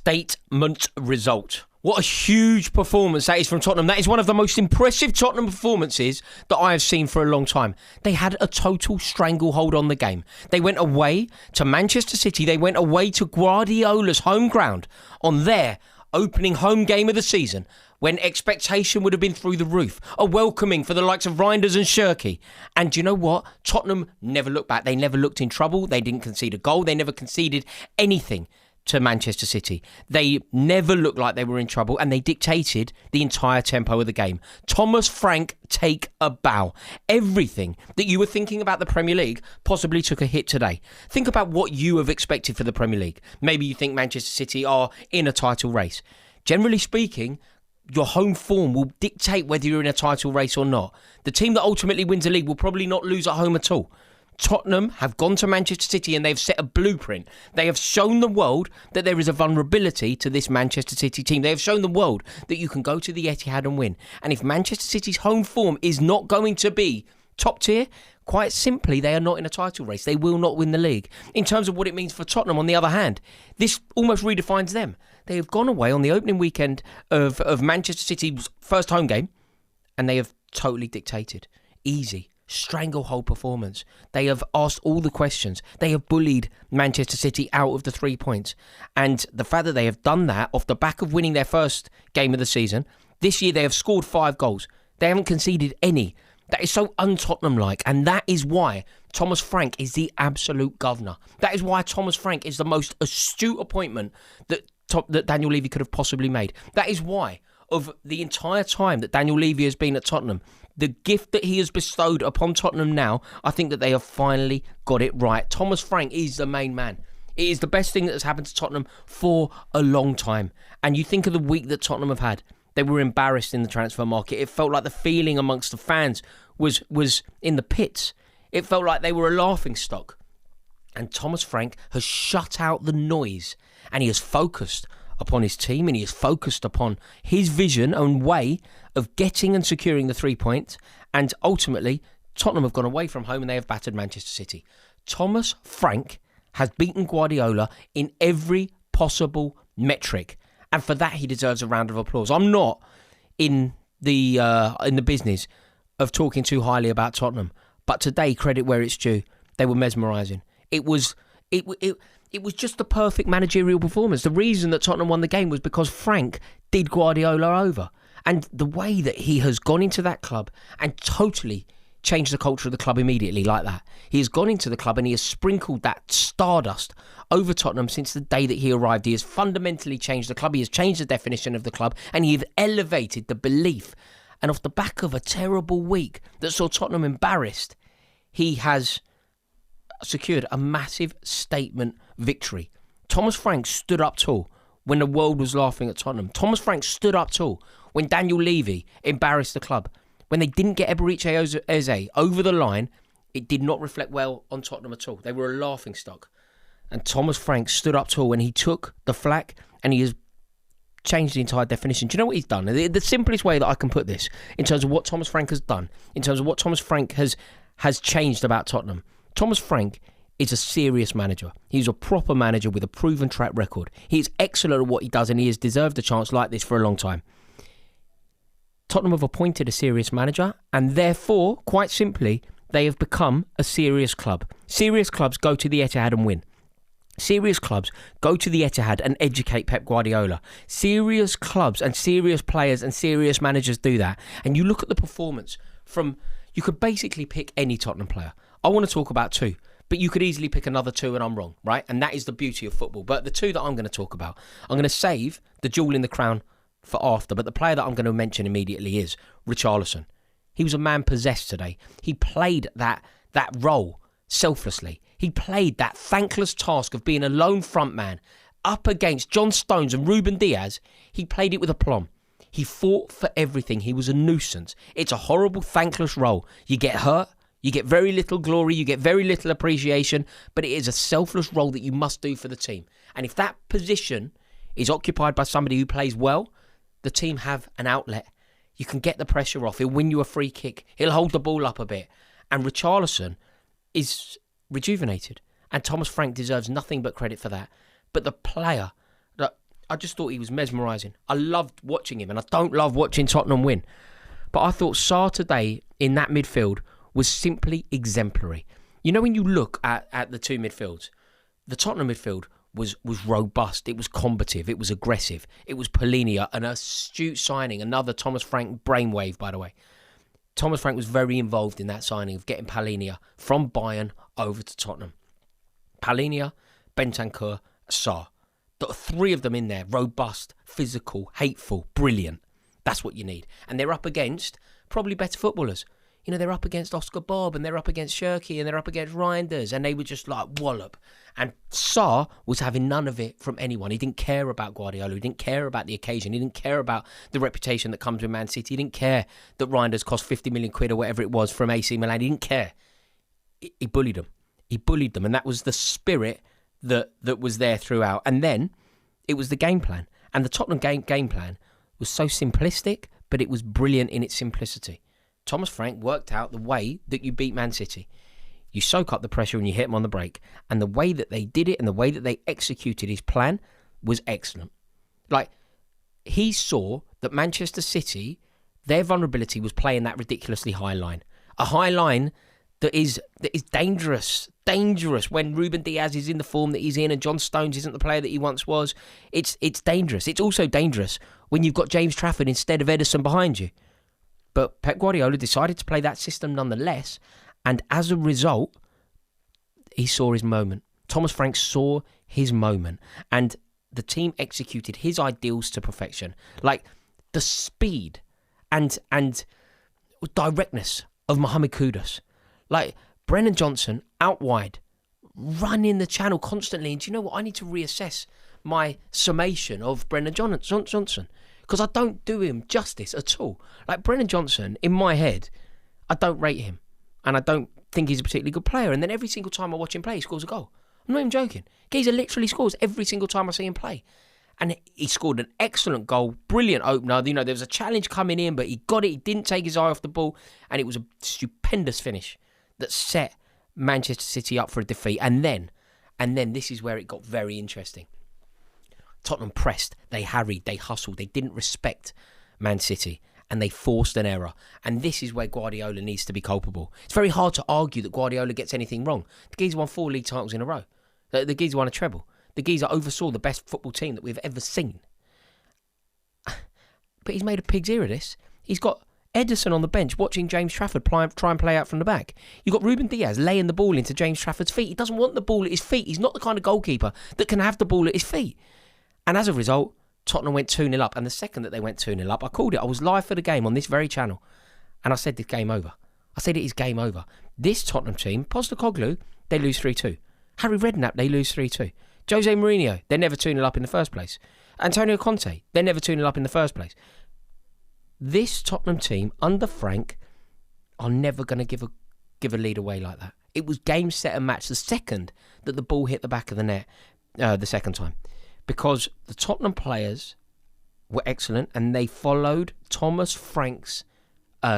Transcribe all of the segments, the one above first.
statement result. What a huge performance that is from Tottenham. That is one of the most impressive Tottenham performances that I have seen for a long time. They had a total stranglehold on the game. They went away to Manchester City. They went away to Guardiola's home ground on their opening home game of the season when expectation would have been through the roof. A welcoming for the likes of Reinders and Shirky. And you know what? Tottenham never looked back. They never looked in trouble. They didn't concede a goal. They never conceded anything to Manchester City. They never looked like they were in trouble, and they dictated the entire tempo of the game. Thomas Frank, take a bow. Everything that you were thinking about the Premier League possibly took a hit today. Think about what you have expected for the Premier League. Maybe you think Manchester City are in a title race. Generally speaking, your home form will dictate whether you're in a title race or not. The team that ultimately wins the league will probably not lose at home at all. Tottenham have gone to Manchester City and they've set a blueprint. They have shown the world that there is a vulnerability to this Manchester City team. They have shown the world that you can go to the Etihad and win. And if Manchester City's home form is not going to be top tier, quite simply, they are not in a title race. They will not win the league. In terms of what it means for Tottenham, on the other hand, this almost redefines them. They have gone away on the opening weekend of Manchester City's first home game and they have totally dictated. Easy. Stranglehold performance. They have asked all the questions. They have bullied Manchester City out of the 3 points. And the fact that they have done that off the back of winning their first game of the season, this year they have scored 5 goals. They haven't conceded any. That is so un-Tottenham-like. And that is why Thomas Frank is the absolute governor. That is why Thomas Frank is the most astute appointment that Daniel Levy could have possibly made. That is why, of the entire time that Daniel Levy has been at Tottenham, the gift that he has bestowed upon Tottenham now, I think that they have finally got it right. Thomas Frank is the main man. It is the best thing that has happened to Tottenham for a long time. And you think of the week that Tottenham have had. They were embarrassed in the transfer market. It felt like the feeling amongst the fans was in the pits. It felt like they were a laughingstock. And Thomas Frank has shut out the noise. And he has focused upon his team, and he is focused upon his vision and way of getting and securing the 3 points. And ultimately, Tottenham have gone away from home and they have battered Manchester City. Thomas Frank has beaten Guardiola in every possible metric, and for that he deserves a round of applause. I'm not in the business of talking too highly about Tottenham, but today, credit where it's due, they were mesmerising. It was just the perfect managerial performance. The reason that Tottenham won the game was because Frank did Guardiola over. And the way that he has gone into that club and totally changed the culture of the club immediately like that. He has gone into the club and he has sprinkled that stardust over Tottenham since the day that he arrived. He has fundamentally changed the club. He has changed the definition of the club and he has elevated the belief. And off the back of a terrible week that saw Tottenham embarrassed, he has secured a massive statement victory. Thomas Frank stood up tall when the world was laughing at Tottenham. Thomas Frank stood up tall when Daniel Levy embarrassed the club. When they didn't get Eberechi Eze over the line, it did not reflect well on Tottenham at all. They were a laughingstock. And Thomas Frank stood up tall when he took the flak and he has changed the entire definition. Do you know what he's done? The simplest way that I can put this in terms of what Thomas Frank has done, in terms of what Thomas Frank has changed about Tottenham. Thomas Frank is a serious manager. He's a proper manager with a proven track record. He is excellent at what he does and he has deserved a chance like this for a long time. Tottenham have appointed a serious manager and therefore, quite simply, they have become a serious club. Serious clubs go to the Etihad and win. Serious clubs go to the Etihad and educate Pep Guardiola. Serious clubs and serious players and serious managers do that. And you look at the performance from... You could basically pick any Tottenham player. I want to talk about 2, but you could easily pick another 2 and I'm wrong, right? And that is the beauty of football. But the 2 that I'm going to talk about, I'm going to save the jewel in the crown for after. But the player that I'm going to mention immediately is Richarlison. He was a man possessed today. He played that role selflessly. He played that thankless task of being a lone front man up against John Stones and Ruben Diaz. He played it with aplomb. He fought for everything. He was a nuisance. It's a horrible, thankless role. You get hurt. You get very little glory. You get very little appreciation. But it is a selfless role that you must do for the team. And if that position is occupied by somebody who plays well, the team have an outlet. You can get the pressure off. He'll win you a free kick. He'll hold the ball up a bit. And Richarlison is rejuvenated. And Thomas Frank deserves nothing but credit for that. But the player, I just thought he was mesmerising. I loved watching him, and I don't love watching Tottenham win. But I thought Sarr today in that midfield was simply exemplary. You know, when you look at the two midfields, the Tottenham midfield was robust, it was combative, it was aggressive, it was Polinia, an astute signing, another Thomas Frank brainwave, by the way. Thomas Frank was very involved in that signing of getting Polinia from Bayern over to Tottenham. Polinia, Bentancur, Sarr. The three of them in there, robust, physical, hateful, brilliant. That's what you need. And they're up against probably better footballers. You know, they're up against Oscar Bob, and they're up against Shirky, and they're up against Reinders, and they were just like wallop. And Sarr was having none of it from anyone. He didn't care about Guardiola. He didn't care about the occasion. He didn't care about the reputation that comes with Man City. He didn't care that Reinders cost 50 million quid or whatever it was from AC Milan. He didn't care. He bullied them. He bullied them, and that was the spirit that was there throughout. And then it was the game plan. And the Tottenham game plan was so simplistic, but it was brilliant in its simplicity. Thomas Frank worked out the way that you beat Man City. You soak up the pressure and you hit them on the break. And the way that they did it and the way that they executed his plan was excellent. Like, he saw that Manchester City, their vulnerability was playing that ridiculously high line. A high line that is dangerous when Ruben Diaz is in the form that he's in and John Stones isn't the player that he once was. It's dangerous. It's also dangerous when you've got James Trafford instead of Ederson behind you. But Pep Guardiola decided to play that system nonetheless, and as a result, he saw his moment. Thomas Frank saw his moment, and the team executed his ideals to perfection. Like the speed and directness of Mohamed Kudus. Like Brennan Johnson out wide, running the channel constantly. And do you know what? I need to reassess my summation of Brennan Johnson. Because I don't do him justice at all. Like Brennan Johnson, in my head, I don't rate him. And I don't think he's a particularly good player. And then every single time I watch him play, he scores a goal. I'm not even joking. Geezer literally scores every single time I see him play. And he scored an excellent goal, brilliant opener. You know, there was a challenge coming in, but he got it. He didn't take his eye off the ball. And it was a stupendous finish that set Manchester City up for a defeat. And then this is where it got very interesting. Tottenham pressed, they harried, they hustled, they didn't respect Man City, and they forced an error. And this is where Guardiola needs to be culpable. It's very hard to argue that Guardiola gets anything wrong. The geezer won 4 league titles in a row. The geezer won a treble. The geezer oversaw the best football team that we've ever seen. But he's made a pig's ear of this. He's got Ederson on the bench watching James Trafford try and play out from the back. You've got Ruben Diaz laying the ball into James Trafford's feet. He doesn't want the ball at his feet. He's not the kind of goalkeeper that can have the ball at his feet. And as a result, Tottenham went 2-0 up. And the second that they went 2-0 up, I called it. I was live for the game on this very channel. And I said, this game over. I said, it is game over. This Tottenham team, Postecoglou, they lose 3-2. Harry Redknapp, they lose 3-2. Jose Mourinho, they're never 2-0 up in the first place. Antonio Conte, they're never 2-0 up in the first place. This Tottenham team, under Frank, are never going to give a lead away like that. It was game, set and match the second that the ball hit the back of the net the second time. Because the Tottenham players were excellent and they followed Thomas Frank's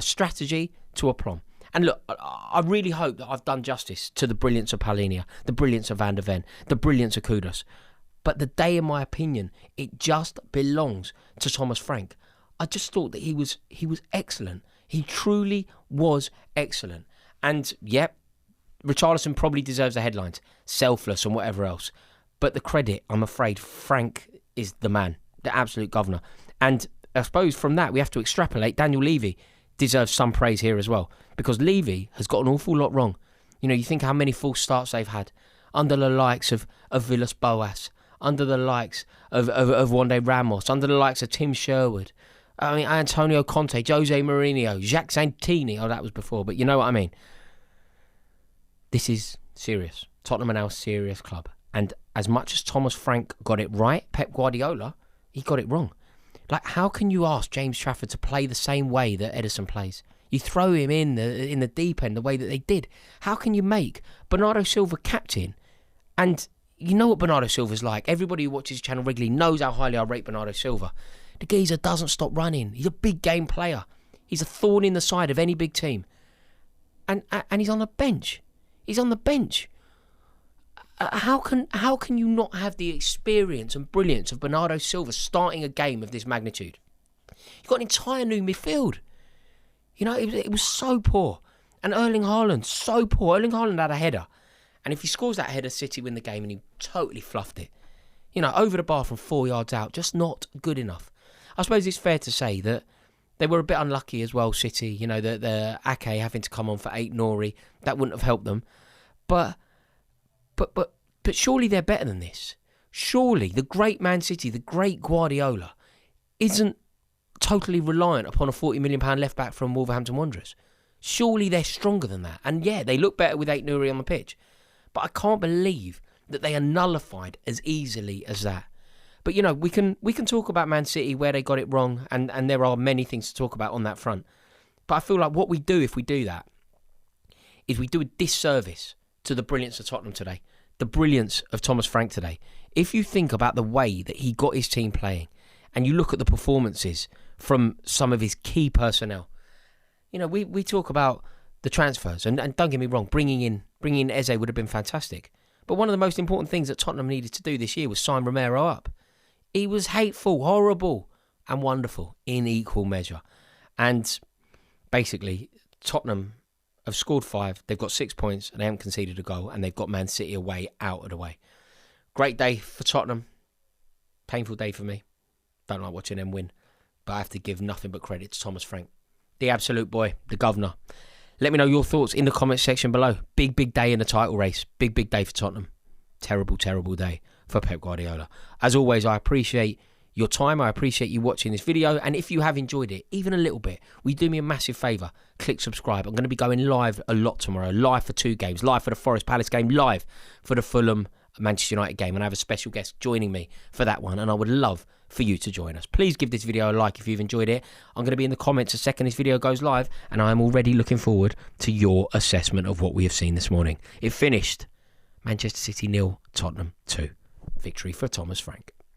strategy to a plumb. And look, I really hope that I've done justice to the brilliance of Polinia, the brilliance of Van der Ven, the brilliance of Kudus. But the day, in my opinion, it just belongs to Thomas Frank. I just thought that he was excellent. He truly was excellent. And, yep, Richarlison probably deserves the headlines, selfless and whatever else. But the credit, I'm afraid, Frank is the man, the absolute governor. And I suppose from that, we have to extrapolate. Daniel Levy deserves some praise here as well, because Levy has got an awful lot wrong. You know, you think how many false starts they've had under the likes of Villas-Boas, under the likes of Wande Ramos, under the likes of Tim Sherwood. I mean, Antonio Conte, Jose Mourinho, Jacques Santini. Oh, that was before, but you know what I mean. This is serious. Tottenham are now a serious club. And as much as Thomas Frank got it right, Pep Guardiola, he got it wrong. Like, how can you ask James Trafford to play the same way that Ederson plays? You throw him in the deep end the way that they did. How can you make Bernardo Silva captain? And you know what Bernardo Silva's like. Everybody who watches his channel regularly knows how highly I rate Bernardo Silva. The geezer doesn't stop running. He's a big game player. He's a thorn in the side of any big team. And he's on the bench. He's on the bench. How can you not have the experience and brilliance of Bernardo Silva starting a game of this magnitude? You've got an entire new midfield. You know, it was so poor. And Erling Haaland, so poor. Erling Haaland had a header. And if he scores that header, City win the game, and he totally fluffed it. You know, over the bar from 4 yards out, just not good enough. I suppose it's fair to say that they were a bit unlucky as well, City. You know, the Ake having to come on for 8 Rory, that wouldn't have helped them. But surely they're better than this. Surely the great Man City, the great Guardiola, isn't totally reliant upon a £40 million left back from Wolverhampton Wanderers. Surely they're stronger than that. And yeah, they look better with 8 Nouri on the pitch. But I can't believe that they are nullified as easily as that. But, you know, we can talk about Man City, where they got it wrong, and there are many things to talk about on that front. But I feel like what we do if we do that is we do a disservice to the brilliance of Tottenham today, the brilliance of Thomas Frank today. If you think about the way that he got his team playing, and you look at the performances from some of his key personnel, you know, we talk about the transfers, and don't get me wrong, bringing in Eze would have been fantastic. But one of the most important things that Tottenham needed to do this year was sign Romero up. He was hateful, horrible, and wonderful in equal measure. And basically, Tottenham have scored 5, they've got 6 points, and they haven't conceded a goal, and they've got Man City away, out of the way. Great day for Tottenham. Painful day for me. Don't like watching them win. But I have to give nothing but credit to Thomas Frank, the absolute boy, the governor. Let me know your thoughts in the comments section below. Big day in the title race. Big day for Tottenham. Terrible day for Pep Guardiola. As always, I appreciate your time. I appreciate you watching this video. And if you have enjoyed it, even a little bit, will you do me a massive favour? Click subscribe. I'm going to be going live a lot tomorrow. Live for 2 games. Live for the Forest Palace game. Live for the Fulham Manchester United game. And I have a special guest joining me for that one. And I would love for you to join us. Please give this video a like if you've enjoyed it. I'm going to be in the comments the second this video goes live. And I am already looking forward to your assessment of what we have seen this morning. It finished Manchester City 0, Tottenham 2. Victory for Thomas Frank.